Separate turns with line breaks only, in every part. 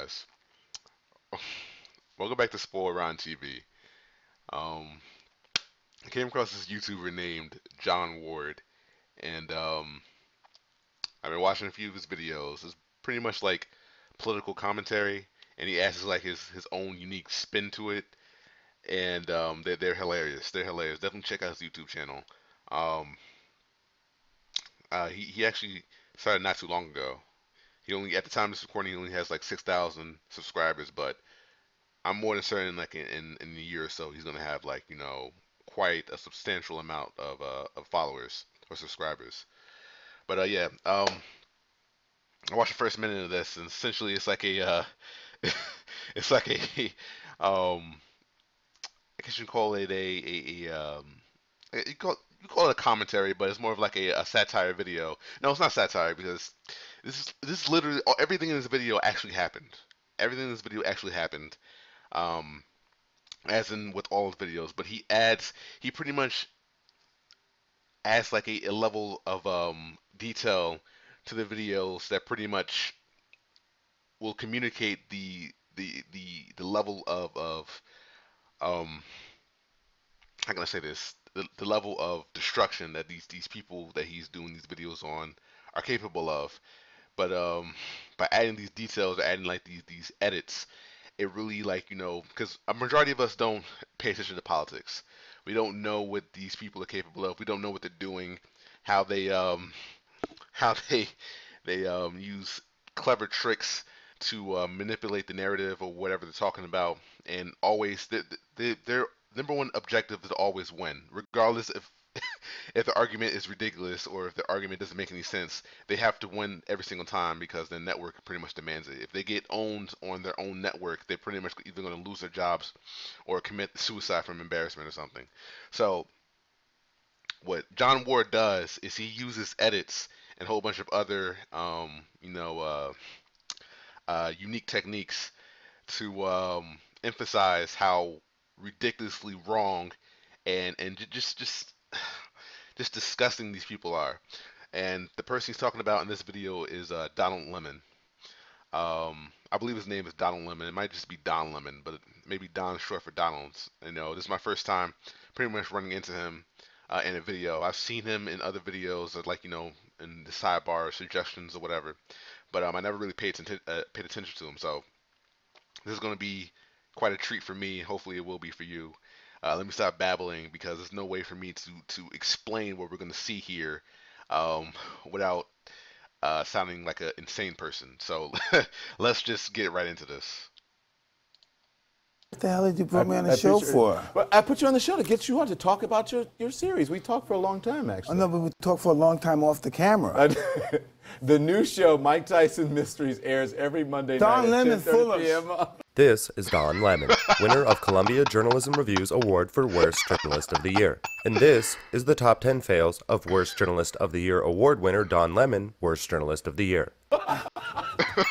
guys. Welcome back to Spoil Ron TV. I came across this YouTuber named John Ward, and I've been watching a few of his videos. It's pretty much like political commentary, and he adds like his own unique spin to it, and they're hilarious. They're hilarious. Definitely check out his YouTube channel. Um, he actually started not too long ago. He only at the time of this recording he only has like 6,000 subscribers, but I'm more than certain like in a year or so he's gonna have like quite a substantial amount of followers or subscribers. But yeah, I watched the first minute of this, and essentially it's like a it's like a I guess you can call it you call it a commentary, but it's more of like a satire video. No, it's not satire because this is literally everything in this video actually happened. Everything in this video actually happened. Um, as in with all his videos, but he pretty much adds like a level of detail to the videos that pretty much will communicate the level of um how can I say this, the level of destruction that these people that he's doing these videos on are capable of. But by adding these details, adding like these edits, it really like because a majority of us don't pay attention to politics. We don't know what these people are capable of. We don't know what they're doing, how they how they use clever tricks to manipulate the narrative or whatever they're talking about, and always their number one objective is to always win, regardless if if the argument is ridiculous or if the argument doesn't make any sense. They have to win every single time because the network pretty much demands it. If they get owned on their own network, they're pretty much either going to lose their jobs or commit suicide from embarrassment or something. So what John Ward does is he uses edits and a whole bunch of other unique techniques to emphasize how ridiculously wrong and just disgusting these people are. And the person he's talking about in this video is Donald Lemon. I believe his name is Donald Lemon. It might just be Don Lemon, but maybe Don short for Donald's. This is my first time pretty much running into him in a video. I've seen him in other videos, like in the sidebar or suggestions or whatever, but I never really paid attention to him. So this is going to be quite a treat for me. Hopefully, it will be for you. Let me stop babbling because there's no way for me to explain what we're going to see here without sounding like an insane person. So let's just get right into this.
What the hell did you put me on the show for?
Well, I put you on the show to get you on to talk about your series. We talked for a long time, actually.
Oh, no, but we talked for a long time off the camera.
The new show, Mike Tyson Mysteries, airs every Monday
Don
night
Lemon
at 10:30 p.m.
This is Don Lemon, winner of Columbia Journalism Review's award for Worst Journalist of the Year. And this is the top 10 fails of Worst Journalist of the Year award winner Don Lemon, Worst Journalist of the Year.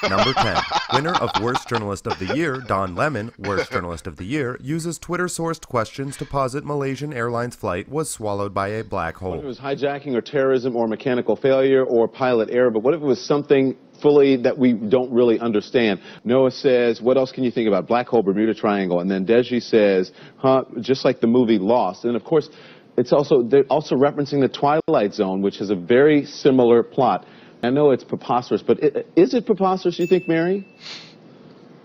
Number 10. Winner of Worst Journalist of the Year, Don Lemon, Worst Journalist of the Year, uses Twitter-sourced questions to posit Malaysian Airlines flight was swallowed by a black hole.
What if it was hijacking or terrorism or mechanical failure or pilot error, but what if it was something fully that we don't really understand? Noah says, what else can you think about? Black hole, Bermuda Triangle. And then Deji says, just like the movie Lost. And of course, they're also referencing the Twilight Zone, which has a very similar plot. I know it's preposterous, but is it preposterous, you think, Mary?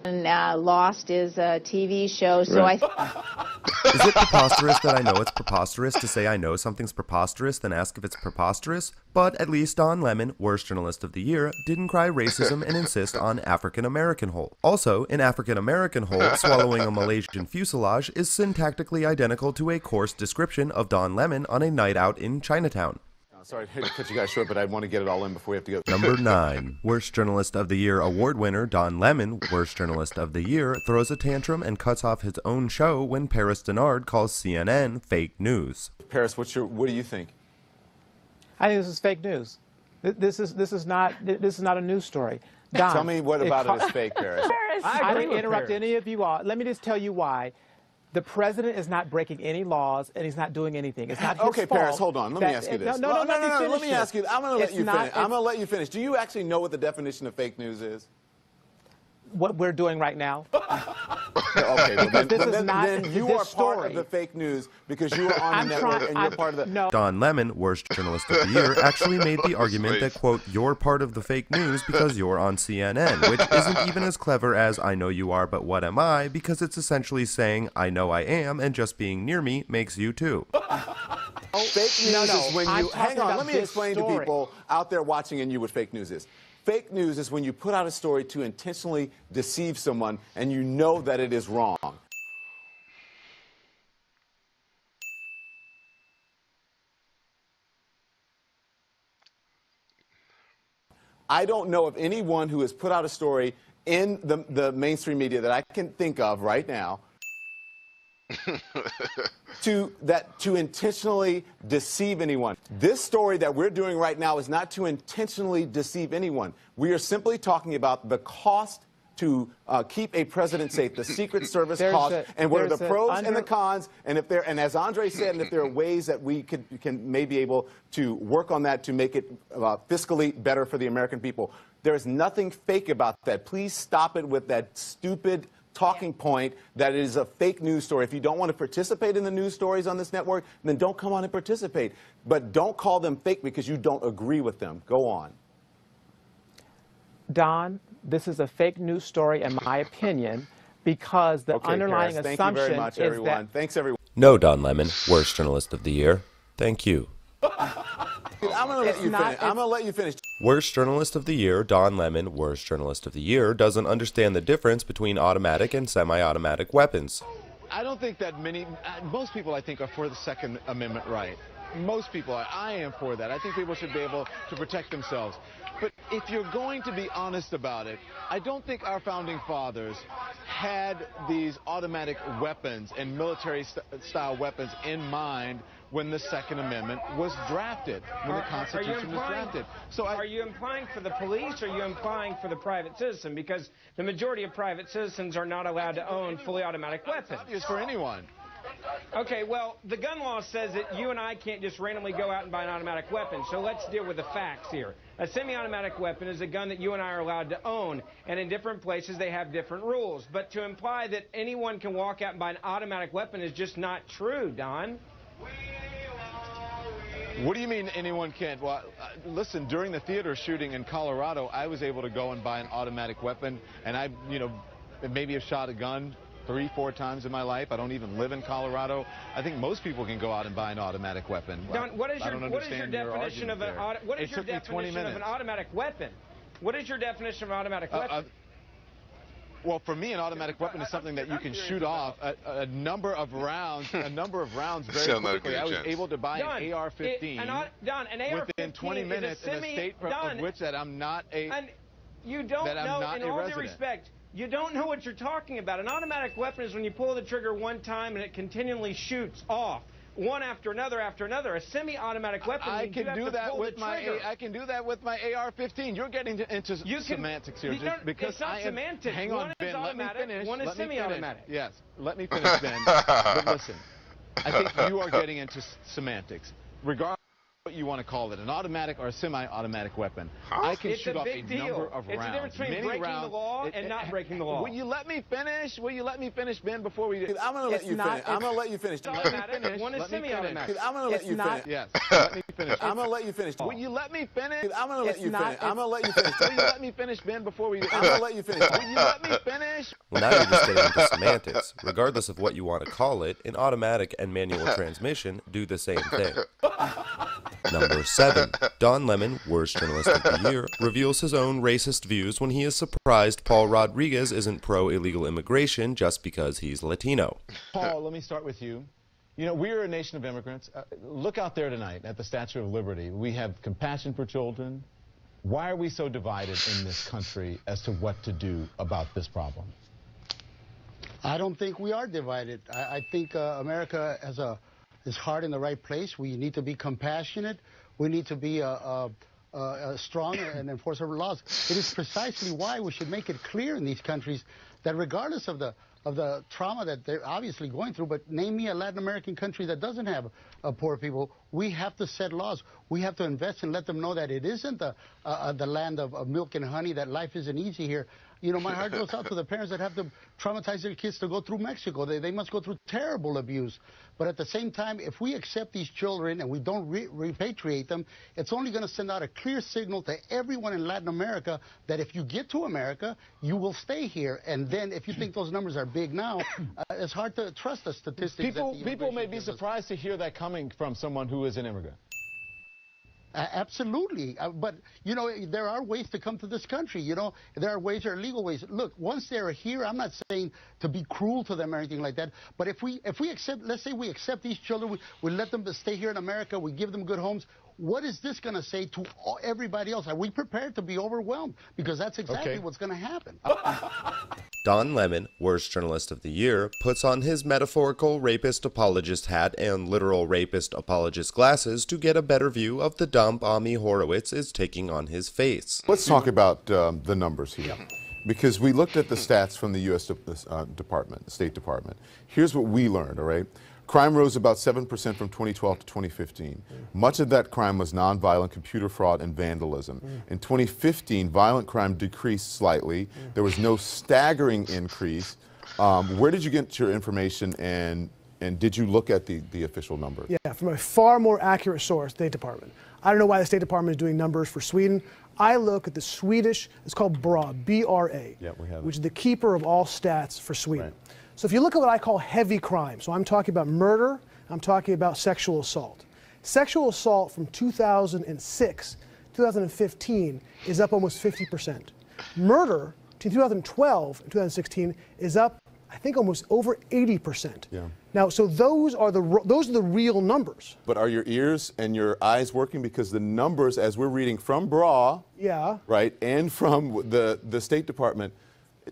And Lost is a TV show, so
right.
Is it preposterous that I know it's preposterous to say I know something's preposterous, then ask if it's preposterous? But at least Don Lemon, Worst Journalist of the Year, didn't cry racism and insist on African American hole. Also, in African American hole, swallowing a Malaysian fuselage is syntactically identical to a coarse description of Don Lemon on a night out in Chinatown.
Sorry to cut you guys short, but I want to get it all in before we have to go.
Number 9. Worst Journalist of the Year award winner Don Lemon, Worst Journalist of the Year, throws a tantrum and cuts off his own show when Paris Denard calls CNN fake news.
Paris, what do you think?
I think this is fake news. This is not a news story. Don,
tell me what about it is fake, Paris.
I didn't interrupt any of you all. Let me just tell you why. The president is not breaking any laws, and he's not doing anything. It's not his
okay,
fault.
Paris, hold on. Let me ask you this.
No.
Let me ask you. I'm going to let you finish. I'm going to let you finish. Do you actually know what the definition of fake news is?
what we're doing right now?
Okay, well,
This
you are part
story.
of the fake news because you are on the network and you're part of the...
No.
Don Lemon, worst journalist of the year, actually made the argument that, quote, you're part of the fake news because you're on CNN, which isn't even as clever as I know you are, but what am I? Because it's essentially saying I know I am, and just being near me makes you too.
Fake news is when you... Hang on, let me explain to people out there watching and you what fake news is. Fake news is when you put out a story to intentionally deceive someone and you know that it is wrong. I don't know of anyone who has put out a story in the mainstream media that I can think of right now to intentionally deceive anyone. This story that we're doing right now is not to intentionally deceive anyone. We are simply talking about the cost to keep a president safe, the Secret Service cost, and what are the pros and the cons, and as Andre said, and if there are ways that we can maybe able to work on that to make it fiscally better for the American people. There is nothing fake about that. Please stop it with that stupid talking point that it is a fake news story. If you don't want to participate in the news stories on this network, then don't come on and participate. But don't call them fake because you don't agree with them. Go on.
Don, this is a fake news story, in my opinion, because the underlying
Paris,
assumption
thank you very much, everyone. Thanks, everyone.
No, Don Lemon, worst journalist of the year. Thank you.
I'm going to let you finish. I'm going to let you finish.
Worst journalist of the year, Don Lemon, worst journalist of the year, doesn't understand the difference between automatic and semi-automatic weapons.
I don't think that most people, I think, are for the Second Amendment right. Most people are. I am for that. I think people should be able to protect themselves. But if you're going to be honest about it, I don't think our founding fathers had these automatic weapons and military-style weapons in mind when the Second Amendment was drafted, when the Constitution was drafted.
So are you implying for the police, or are you implying for the private citizen? Because the majority of private citizens are not allowed to own fully automatic weapons.
It's for anyone.
Okay, well, the gun law says that you and I can't just randomly go out and buy an automatic weapon, so let's deal with the facts here. A semi-automatic weapon is a gun that you and I are allowed to own, and in different places they have different rules. But to imply that anyone can walk out and buy an automatic weapon is just not true, Don.
What do you mean anyone can't? Well, listen, during the theater shooting in Colorado, I was able to go and buy an automatic weapon, and I, maybe have shot a gun 3-4 times in my life. I don't even live in Colorado. I think most people can go out and buy an automatic weapon.
Don, what is your definition of an automatic weapon? What is your definition of an automatic weapon?
Well, for me, an automatic weapon is something that you can shoot off a number of rounds, very quickly. I was able to buy an AR-15 within 20 minutes in a state of which that I'm not a
you don't know, in all due respect, you don't know what you're talking about. An automatic weapon is when you pull the trigger one time and it continually shoots off. One after another after another. A semi-automatic weapon.
I can do that with my AR-15. You're getting into semantics here, just because
it's not semantics.
Hang on, Ben. Let me finish.
One is semi-automatic.
Yes, let me finish, Ben. But listen, I think you are getting into semantics. Regardless of what you want to call it, an automatic or a semi-automatic weapon, I can shoot off a number of rounds.
It's the difference between breaking the law and not breaking the law.
Will you let me finish? Will you let me finish, Ben, before we...
I'm going to let you finish. I'm going to let you finish.
One is semi-automatic.
I'm going to let you finish.
Yes, let me finish.
I'm going to let you finish.
Will you let me finish?
I'm going to let you finish. I'm going to let you finish.
Will you let me finish, Ben, before we...
I'm going to let you finish.
Will you let me finish?
Well, now you're just getting into semantics. Regardless of what you want to call it, an automatic and manual transmission do the same thing. Number 7. Don Lemon, worst journalist of the year, reveals his own racist views when he is surprised Paul Rodriguez isn't pro-illegal immigration just because he's Latino.
Paul, let me start with you. We're a nation of immigrants. Look out there tonight at the Statue of Liberty. We have compassion for children. Why are we so divided in this country as to what to do about this problem?
I don't think we are divided. I think America has is heart in the right place. We need to be compassionate. We need to be strong and enforce our laws. It is precisely why we should make it clear in these countries that regardless of the trauma that they're obviously going through, but name me a Latin American country that doesn't have poor people, we have to set laws. We have to invest and let them know that it isn't the land of milk and honey, that life isn't easy here. you know, my heart goes out to the parents that have to traumatize their kids to go through Mexico. They must go through terrible abuse. But at the same time, if we accept these children and we don't repatriate them, it's only going to send out a clear signal to everyone in Latin America that if you get to America, you will stay here. And then if you think those numbers are big now, it's hard to trust the statistics.
People may be surprised to hear that coming from someone who is an immigrant.
Absolutely. But, you know, there are ways to come to this country. You know, there are ways, there are legal ways. Look, once they're here, I'm not saying to be cruel to them or anything like that. But if we accept, let's say we accept these children, we let them stay here in America, we give them good homes. What is this going to say to everybody else? Are we prepared to be overwhelmed? Because that's exactly what's going to happen.
Don Lemon, Worst Journalist of the Year, puts on his metaphorical rapist apologist hat and literal rapist apologist glasses to get a better view of the dump Ami Horowitz is taking on his face.
Let's talk about the numbers here. Because we looked at the stats from the U.S. Department, the State Department. Here's what we learned, all right? Crime rose about 7% from 2012 to 2015. Much of that crime was nonviolent computer fraud and vandalism. In 2015, violent crime decreased slightly. There was no staggering increase. Where did you get your information, and did you look at the official number?
Yeah, from a far more accurate source, State Department. I don't know why the State Department is doing numbers for Sweden. I look at the Swedish, it's called BRA, B-R-A, which is the keeper of all stats for Sweden. Right. So if you look at what I call heavy crime, so I'm talking about murder, I'm talking about sexual assault. Sexual assault from 2006 to 2015 is up almost 50%. Murder between 2012 and 2016 is up, I think, almost over 80%. Yeah. Now, so those are the real numbers.
But are your ears and your eyes working? Because the numbers, as we're reading from BRA, right, and from the State Department,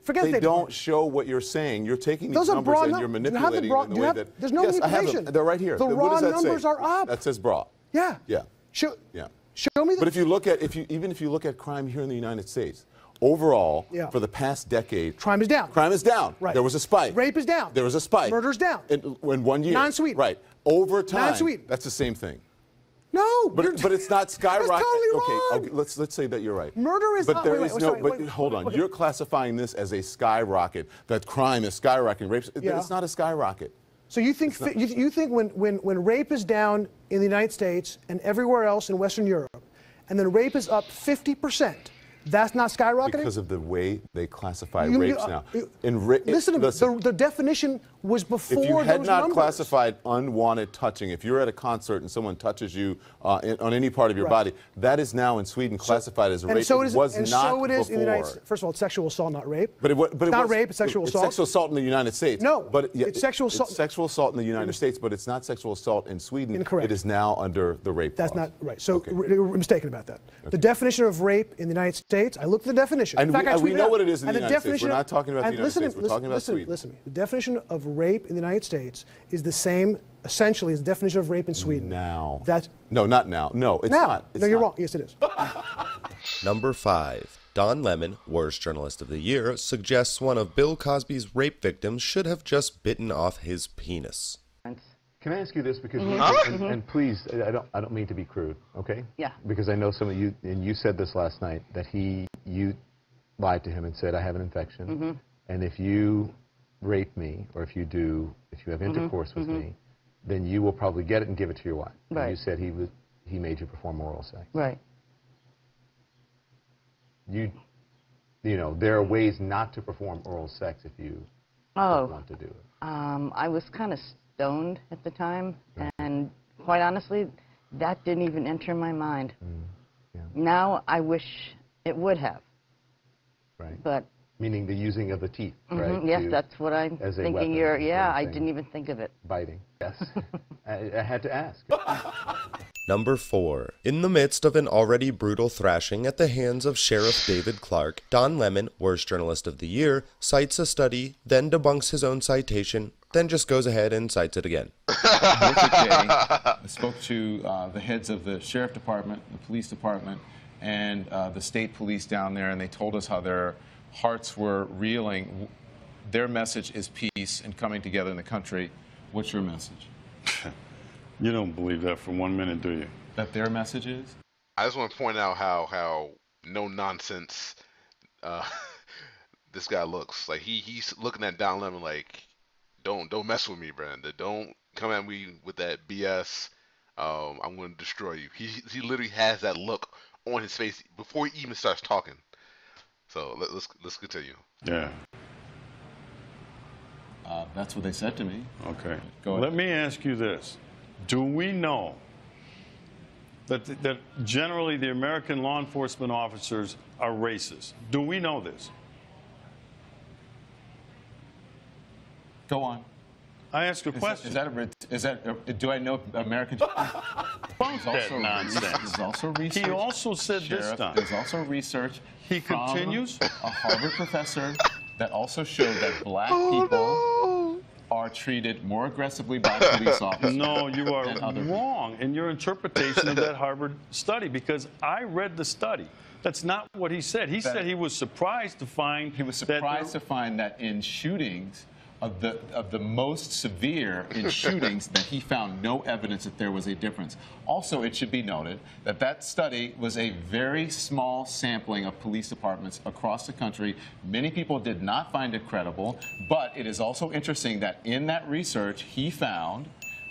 they don't show what you're saying. You're taking these numbers and you're manipulating them in the way that...
There's no manipulation.
I have them. They're right here.
The raw numbers are up.
That says BRA.
Yeah.
Yeah.
Show me the...
But if you look at, even if you look at crime here in the United States, overall, for the past decade...
Crime is down.
Crime is down.
Right.
There was a spike.
Rape is down.
There was a spike.
Murder's down.
In 1 year.
Non-Sweden.
Right. Over time.
Non-Sweden.
That's the same thing.
No,
but it's not skyrocketing.
That's totally wrong.
Okay, let's say that you're right.
Murder is
but
not.
There is no. But hold on, you're classifying this as a skyrocket. That crime is skyrocketing. Rape. It's not a skyrocket.
So you think you think when rape is down in the United States and everywhere else in Western Europe, and then rape is up 50%. That's not skyrocketing?
Because of the way they classify rapes now.
Listen to me. The definition was before those numbers.
If you had not classified unwanted touching, if you're at a concert and someone touches you on any part of your body, that is now in Sweden classified as a rape.
So it
was not
so it is
before.
in the United States. First of all, it's sexual assault, not rape.
But it's
not rape, it's sexual assault.
It's sexual assault in the United States.
No,
but
it's sexual assault.
It's sexual assault in the United States, but it's not sexual assault in Sweden.
Incorrect.
It is now under the rape
That's
clause.
not right. So we're mistaken about that. Okay. The definition of rape in the United States, I looked at the definition.
And
in fact,
we know what it is in the United States. We're not talking about the United States. We're talking about Sweden.
Listen to me. The definition of rape in the United States is the same, essentially, as the definition of rape in Sweden.
Now.
No,
not now. No, it's not.
No, you're wrong. Yes, it is.
Number 5. Don Lemon, Worst Journalist of the Year, suggests one of Bill Cosby's rape victims should have just bitten off his penis.
Can I ask you this? Because and please, I don't mean to be crude, okay?
Yeah.
Because I know some of you, and you said this last night, that you lied to him and said, I have an infection, and if you rape me, or if you have intercourse with me, then you will probably get it and give it to your wife.
Right.
And you said he made you perform oral sex.
Right.
You know, there are ways not to perform oral sex if you don't want to do it.
I was kind of stoned at the time, and quite honestly, that didn't even enter my mind. Now I wish it would have.
Right.
But
meaning the using of the teeth, right?
Yes, that's what I'm thinking. I didn't even think of it.
Biting. Yes. I had to ask.
Number 4. In the midst of an already brutal thrashing at the hands of Sheriff David Clarke, Don Lemon, Worst Journalist of the Year, cites a study, then debunks his own citation, then just goes ahead and cites it again.
I spoke to the heads of the Sheriff Department, the Police Department, and the state police down there, and they told us how their hearts were reeling. Their message is peace and coming together in the country. What's your message?
You don't believe that for 1 minute, do you?
That their message is?
I just want to point out how no nonsense this guy looks. Like he's looking at Don Lemon like, don't mess with me, Brandon. Don't come at me with that BS. I'm going to destroy you. He literally has that look on his face before he even starts talking. So let's continue.
Yeah.
That's what they said to me.
Okay.
Go ahead.
Let me ask you this. Do we know that generally the American law enforcement officers are racist? Do we know this?
Go on.
I ask a question.
Do I know American?
That nonsense.
There's also research.
He also said this time.
There's also research.
He continues.
A Harvard professor that also showed that black people are treated more aggressively by police officers.
No, you are wrong in your interpretation of that Harvard study, because I read the study. That's not what he said. He said he was surprised to find
that in shootings, of the most severe in shootings, that he found no evidence that there was a difference. Also, it should be noted that that study was a very small sampling of police departments across the country. Many people did not find it credible, but it is also interesting that in that research, he found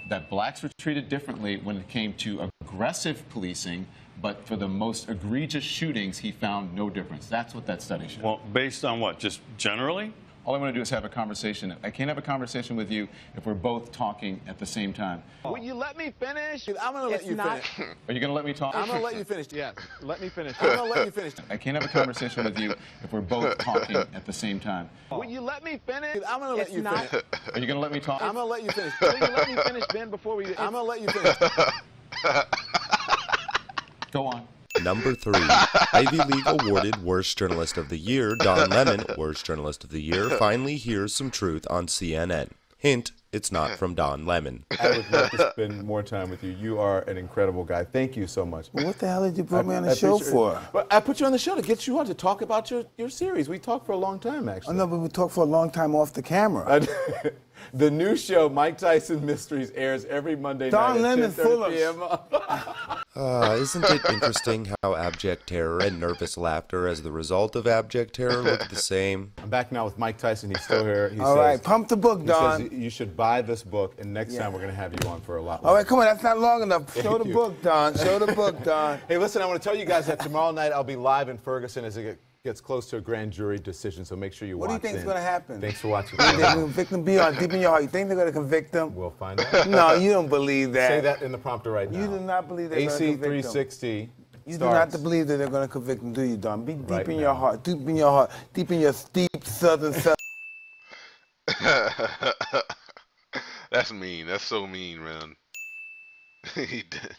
that blacks were treated differently when it came to aggressive policing, but for the most egregious shootings, he found no difference. That's what that study showed.
Well, based on what? Just generally?
All I want to do is have a conversation. I can't have a conversation with you if we're both talking at the same time.
Will you let me finish? I'm going to let you finish.
Are you going to let me talk?
I'm going to let you finish. Yes. Let me finish. I'm going to let you finish.
I can't have a conversation with you if we're both talking at the same time.
Will you let me finish? I'm going to let you finish.
Are you going to let me talk?
I'm going to let you finish. Will you let me finish, Ben, before we... I'm going to let you finish.
Go on.
Number 3, Ivy League awarded Worst Journalist of the Year, Don Lemon, Worst Journalist of the Year, finally hears some truth on CNN. Hint, it's not from Don Lemon.
I would love to spend more time with you. You are an incredible guy. Thank you so much.
Well, what the hell did you put me on the show for?
Well, I put you on the show to get you on to talk about your series. We talked for a long time, actually.
Oh, no, but we talked for a long time off the camera.
The new show, Mike Tyson Mysteries, airs every Monday
Don
night
Lemon
at 10:30 p.m.
Isn't it interesting how abject terror and nervous laughter as the result of abject terror look the same?
I'm back now with Mike Tyson. He's still here. He
All right, pump the book, Don.
He says you should buy this book, and next time we're going to have you on for a lot more.
All right, come on, that's not long enough. Show the book, Don. Show the book, Don.
Hey, listen, I want to tell you guys that tomorrow night I'll be live in Ferguson as it gets close to a grand jury decision, so make sure you watch.
What do you think is going to happen?
Thanks for watching.
They're going to convict him beyond deep in your heart. You think they're going to convict him?
We'll find out.
No, you don't believe that.
Say that in the prompter right now.
You do not believe they're going to convict him.
AC 360.
You do not believe that they're going to convict him, do you, Don? Be deep in your heart, deep in your heart, deep in your deep southern self.
That's mean. That's so mean, man. He did.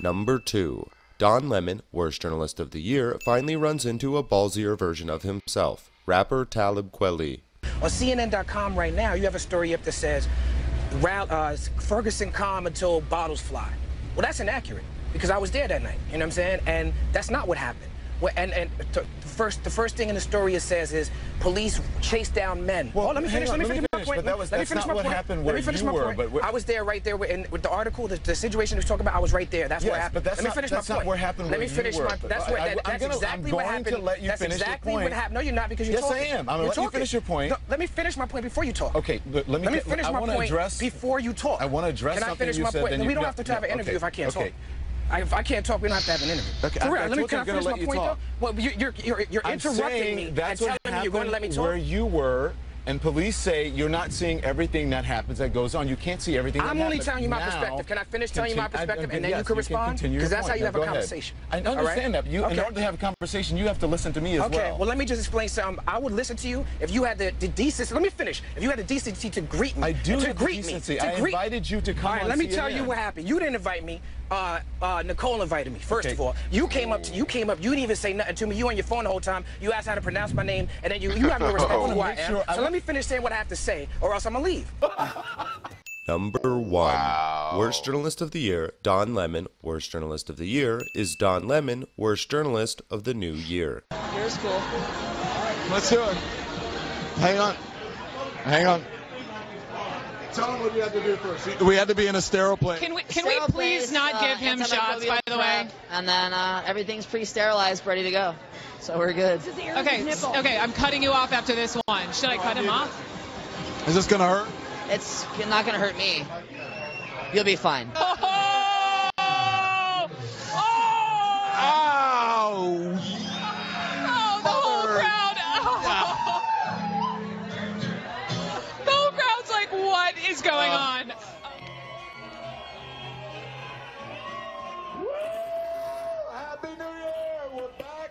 Number 2. Don Lemon, Worst Journalist of the Year, finally runs into a ballsier version of himself, rapper Talib Kweli.
On CNN.com right now, you have a story up that says, Ferguson calm until bottles fly. Well, that's inaccurate, because I was there that night, you know what I'm saying? And that's not what happened. Well, the first thing in the story it says is police chase down men.
Well,
let me finish my point.
But that's not what happened where you were. But
I was there, right there, with the article, the situation he was talking about. I was right there. That's what happened.
But that's not what happened.
Let me finish my. That's exactly what happened.
I'm going to let you finish your point.
That's exactly what happened. No, you're not, because you're
talking.
Yes,
I am. I'm going to let you finish your point.
No, let me finish my point before you talk.
Okay, let me
finish my point before you talk.
I want to address something you said.
Can I finish my point? We don't have to have an interview if I can't talk. If I can't talk, we don't have to have an interview.
Okay,
For real, can I finish my point, though? Well, you're interrupting me and telling me you're going to let me talk.
Where you were, and police say you're not seeing everything that happens, that goes on. You can't see everything that happens.
I'm only telling you my perspective. Can I finish telling you my perspective, and then you can respond? Because that's how you have a conversation.
I understand that. In order to have a conversation, you have to listen to me as well.
Okay, well, let me just explain something. I would listen to you if you had the decency. Let me finish. If you had the decency to greet me.
I do have the decency. I invited you to come on CNN.
All right, let me tell you what happened. You didn't invite me. Nicole invited me. First of all, you came up. You didn't even say nothing to me. You on your phone the whole time. You asked how to pronounce my name, and then you have no respect for who I am. So let me finish saying what I have to say, or else I'm gonna leave.
Number 1. Worst Journalist of the Year, Don Lemon. Worst Journalist of the Year is Don Lemon, Worst Journalist of the New Year.
Here's cool.
Let's do it. Hang on. Hang on. Tell him what you have to do first. We had to be in a sterile place.
Can we please not give him shots, by the way?
And then everything's pre-sterilized, ready to go.
So we're good.
Okay, okay, I'm cutting you off after this one. Should I cut him off?
Is this going to hurt?
It's not going to hurt me. You'll be fine.
Oh! Oh!
Ow!
Oh, the whole crowd. Oh. The whole crowd's like, what is going on?
Happy New Year! We're back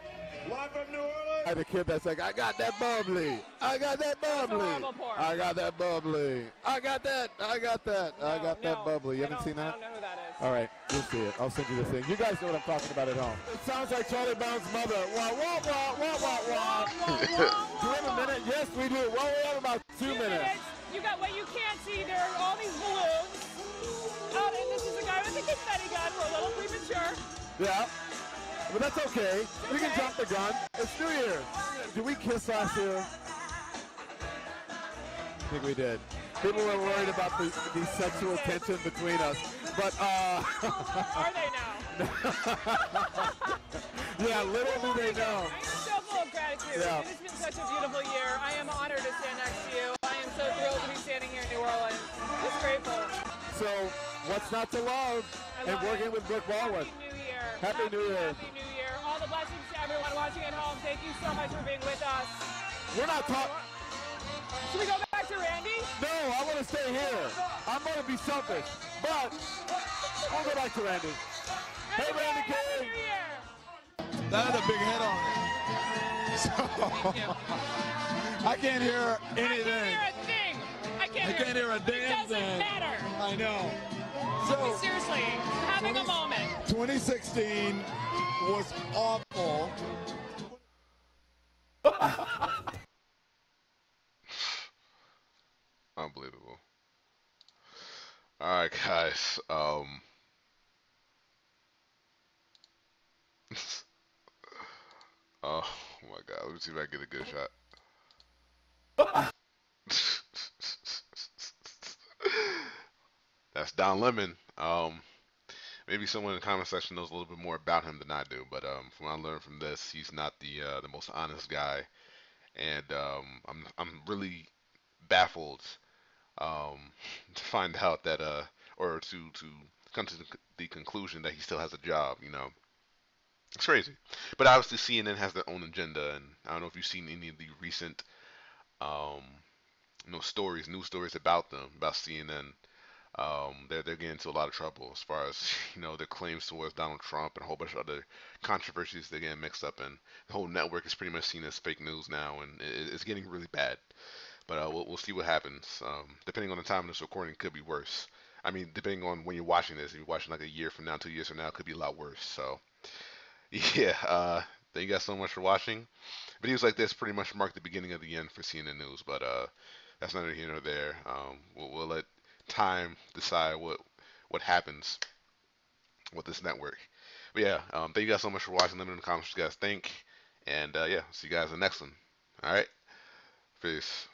live from New Orleans. The kid that's like, I got that bubbly. I got that bubbly. I got that bubbly. I got that. I got that. I got that bubbly. You haven't seen that?
I don't know who that is.
All right, you'll see it. I'll send you the thing. You guys know what I'm talking about at home. It sounds like Charlie Brown's mother. Wah, wah, wah, wah, wah, wah. Do we have a minute? Yes, we do. Well, we have about 2 minutes.
You got what you can't see. There are all these balloons. And this is a guy with a confetti gun. We're a little premature.
Yeah. But that's okay. We can jump the gun. It's New Year. Did we kiss last year? I think we did. People were worried about the sexual tension between us. But,
Are they now?
yeah, little do they know.
I'm so full of gratitude.
Yeah.
It has been such a beautiful year. I am honored to stand next to you. I am so thrilled to be standing here in New Orleans. Just grateful.
So, what's not to love? And working with Brooke Baldwin.
Happy New Year.
Happy New Year.
Happy New Year. All the blessings to everyone watching at home. Thank you so much for being with us.
We're not talking.
Should we go back to Randy?
No, I want to stay here. I'm going to be selfish. But we'll go back to Randy. Hey, Randy King. That had a big head on it. So, I can't hear anything.
I can't hear a damn
It doesn't
matter.
I know. So,
Seriously, having a moment.
2016 was awful.
Unbelievable. All right, guys. Oh my God. Let me see if I can get a good shot. That's Don Lemon. Maybe someone in the comment section knows a little bit more about him than I do, but from what I learned from this, he's not the most honest guy, and I'm really baffled to find out that or to come to the conclusion that he still has a job. You know, it's crazy. But obviously CNN has their own agenda, and I don't know if you've seen any of the recent news stories about them, about CNN. They're getting into a lot of trouble as far as, you know, their claims towards Donald Trump and a whole bunch of other controversies they're getting mixed up in. The whole network is pretty much seen as fake news now, and it's getting really bad. But we'll see what happens. Depending on the time of this recording, it could be worse. I mean, depending on when you're watching this, if you're watching like a year from now, 2 years from now, it could be a lot worse. So, yeah, thank you guys so much for watching. Videos like this pretty much mark the beginning of the end for CNN News, but that's neither here nor there. We'll let time decide what happens with this network. But yeah, thank you guys so much for watching. Let me know in the comments what you guys think, and yeah, see you guys in the next one. All right, peace.